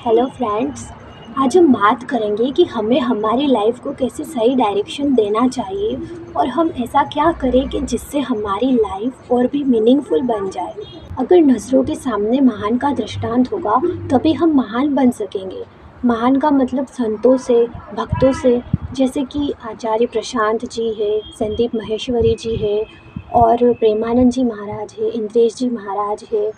Hello friends. आज हम बात करेंगे कि हमें हमारी लाइफ को कैसे सही डायरेक्शन देना चाहिए और हम ऐसा क्या करें कि जिससे हमारी लाइफ और भी मीनिंगफुल बन जाए। अगर नज़रों के सामने महान का दृष्टांत होगा तभी हम महान बन सकेंगे। महान का मतलब संतों से, भक्तों से, जैसे कि आचार्य प्रशांत जी है, संदीप माहेश्वरी जी है और प्रेमानंद जी महाराज है, इंद्रेश जी महाराज है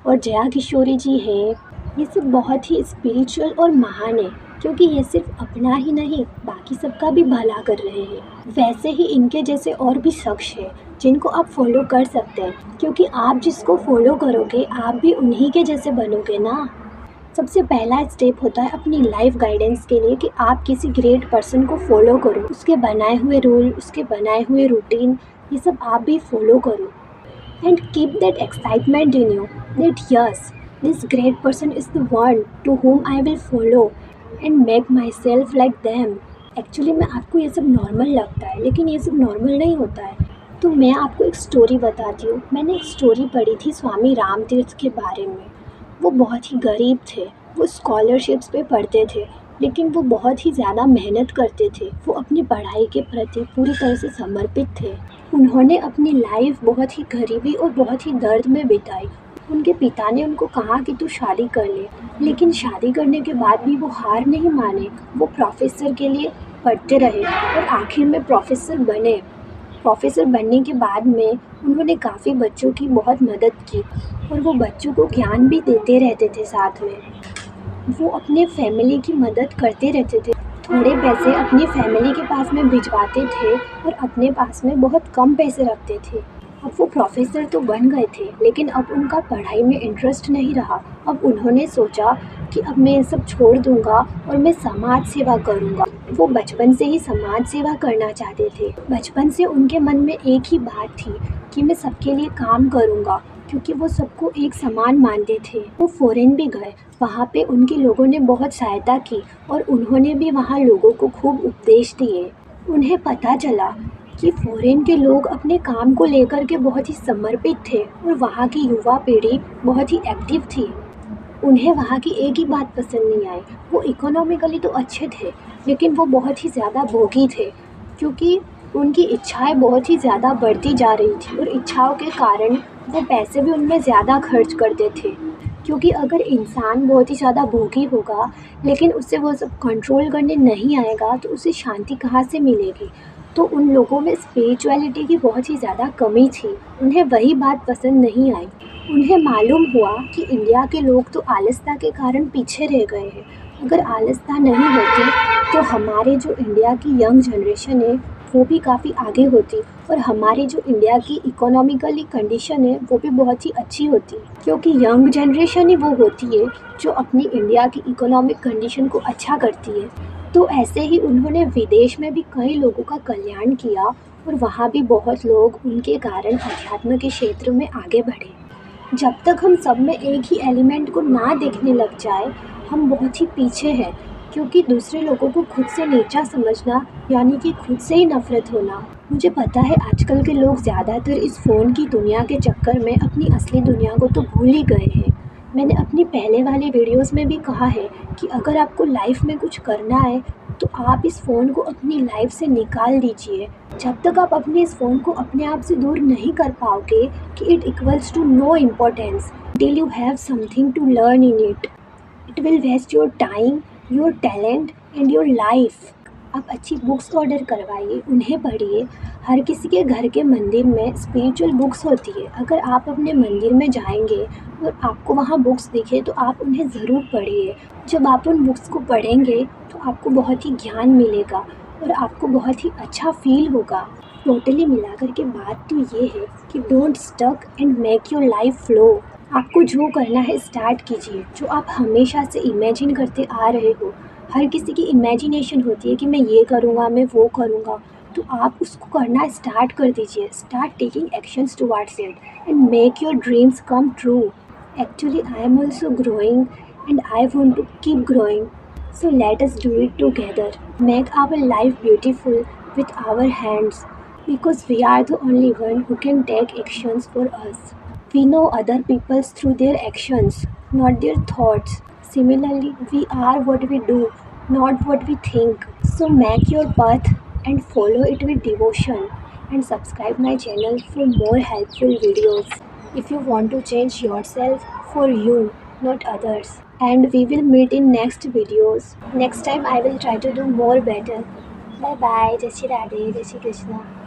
और जया किशोरी जी है। ये सब बहुत ही स्पिरिचुअल और महान है क्योंकि ये सिर्फ अपना ही नहीं बाकी सबका भी भला कर रहे हैं। वैसे ही इनके जैसे और भी शख्स हैं जिनको आप फॉलो कर सकते हैं, क्योंकि आप जिसको फॉलो करोगे आप भी उन्हीं के जैसे बनोगे ना। सबसे पहला स्टेप होता है अपनी लाइफ गाइडेंस के लिए कि आप किसी ग्रेट पर्सन को फॉलो करो, उसके बनाए हुए रूल, उसके बनाए हुए रूटीन, ये सब आप भी फॉलो करो। And keep that excitement in you that yes, this great person is the one to whom I will follow and make myself like them. Actually में आपको ये सब नॉर्मल लगता है लेकिन ये सब नॉर्मल नहीं होता है। तो मैं आपको एक स्टोरी बताती हूँ। मैंने एक स्टोरी पढ़ी थी स्वामी रामतीर्थ के बारे में। वो बहुत ही गरीब थे, वो स्कॉलरशिप्स पे पढ़ते थे लेकिन वो बहुत ही ज़्यादा मेहनत करते थे। वो अपनी पढ़ाई के प्रति पूरी तरह से समर्पित थे। उन्होंने अपनी लाइफ बहुत ही गरीबी और बहुत ही दर्द में बिताई। उनके पिता ने उनको कहा कि तू शादी कर ले, लेकिन शादी करने के बाद भी वो हार नहीं माने। वो प्रोफेसर के लिए पढ़ते रहे और आखिर में प्रोफेसर बने। प्रोफेसर बनने के बाद में उन्होंने काफ़ी बच्चों की बहुत मदद की और वो बच्चों को ज्ञान भी देते रहते थे। साथ में वो अपने फैमिली की मदद करते रहते थे। थोड़े पैसे अपनी फैमिली के पास में भिजवाते थे और अपने पास में बहुत कम पैसे रखते थे। अब वो प्रोफेसर तो बन गए थे लेकिन अब उनका पढ़ाई में इंटरेस्ट नहीं रहा। अब उन्होंने सोचा कि अब मैं ये सब छोड़ दूंगा और मैं समाज सेवा करूंगा। वो बचपन से ही समाज सेवा करना चाहते थे। बचपन से उनके मन में एक ही बात थी कि मैं सबके लिए काम करूंगा, क्योंकि वो सबको एक समान मानते थे। वो फॉरेन भी गए, वहाँ पे उनके लोगों ने बहुत सहायता की और उन्होंने भी वहाँ लोगों को खूब उपदेश दिए। उन्हें पता चला कि फॉरेन के लोग अपने काम को लेकर के बहुत ही समर्पित थे और वहाँ की युवा पीढ़ी बहुत ही एक्टिव थी। उन्हें वहाँ की एक ही बात पसंद नहीं आई। वो इकोनॉमिकली तो अच्छे थे लेकिन वो बहुत ही ज़्यादा भोगी थे, क्योंकि उनकी इच्छाएं बहुत ही ज़्यादा बढ़ती जा रही थी और इच्छाओं के कारण वो पैसे भी उनमें ज़्यादा खर्च करते थे। क्योंकि अगर इंसान बहुत ही ज़्यादा भोगी होगा लेकिन उससे वो सब कंट्रोल करने नहीं आएगा तो उसे शांति कहाँ से मिलेगी। तो उन लोगों में स्पिरिचुअलिटी की बहुत ही ज़्यादा कमी थी। उन्हें वही बात पसंद नहीं आई। उन्हें मालूम हुआ कि इंडिया के लोग तो आलसता के कारण पीछे रह गए हैं। अगर आलसता नहीं होती तो हमारे जो इंडिया की यंग जनरेशन है वो भी काफ़ी आगे होती और हमारी जो इंडिया की इकोनॉमिकली कंडीशन है वो भी बहुत ही अच्छी होती, क्योंकि यंग जनरेशन ही वो होती है जो अपनी इंडिया की इकोनॉमिक कंडीशन को अच्छा करती है। तो ऐसे ही उन्होंने विदेश में भी कई लोगों का कल्याण किया और वहाँ भी बहुत लोग उनके कारण अध्यात्म के क्षेत्र में आगे बढ़े। जब तक हम सब में एक ही एलिमेंट को ना देखने लग जाए हम बहुत ही पीछे हैं, क्योंकि दूसरे लोगों को खुद से नीचा समझना यानी कि खुद से ही नफरत होना। मुझे पता है आजकल के लोग ज़्यादातर इस फ़ोन की दुनिया के चक्कर में अपनी असली दुनिया को तो भूल ही गए हैं। मैंने अपनी पहले वाली वीडियोस में भी कहा है कि अगर आपको लाइफ में कुछ करना है तो आप इस फ़ोन को अपनी लाइफ से निकाल दीजिए। जब तक आप अपने इस फ़ोन को अपने आप से दूर नहीं कर पाओगे कि it equals to no importance till you have something to learn in it, it will waste your time, your talent and your life. आप अच्छी बुक्स ऑर्डर करवाइए, उन्हें पढ़िए। हर किसी के घर के मंदिर में स्पिरिचुअल बुक्स होती है। अगर आप अपने मंदिर में जाएंगे और आपको वहाँ बुक्स दिखे तो आप उन्हें ज़रूर पढ़िए। जब आप उन बुक्स को पढ़ेंगे तो आपको बहुत ही ज्ञान मिलेगा और आपको बहुत ही अच्छा फील होगा। टोटली मिलाकर के बात तो ये है कि don't stuck and make your life flow. आपको जो करना है स्टार्ट कीजिए, जो आप हमेशा से इमेजिन करते आ रहे हो। हर किसी की इमेजिनेशन होती है कि मैं ये करूँगा, मैं वो करूँगा, तो आप उसको करना स्टार्ट कर दीजिए। Start taking actions towards it and make your dreams come true. Actually I am also growing and I want to keep growing, so let us do it together. Make our life beautiful with our hands, because we are the only one who can take actions for us. We know other people's through their actions. not their thoughts. Similarly, we are what we do, not what we think. So make your path and follow it with devotion, and subscribe my channel for more helpful videos. If you want to change yourself for you, not others. And we will meet in next videos. Next time I will try to do more better. Bye bye. Jai Shri Radhe. Jai Shri Krishna.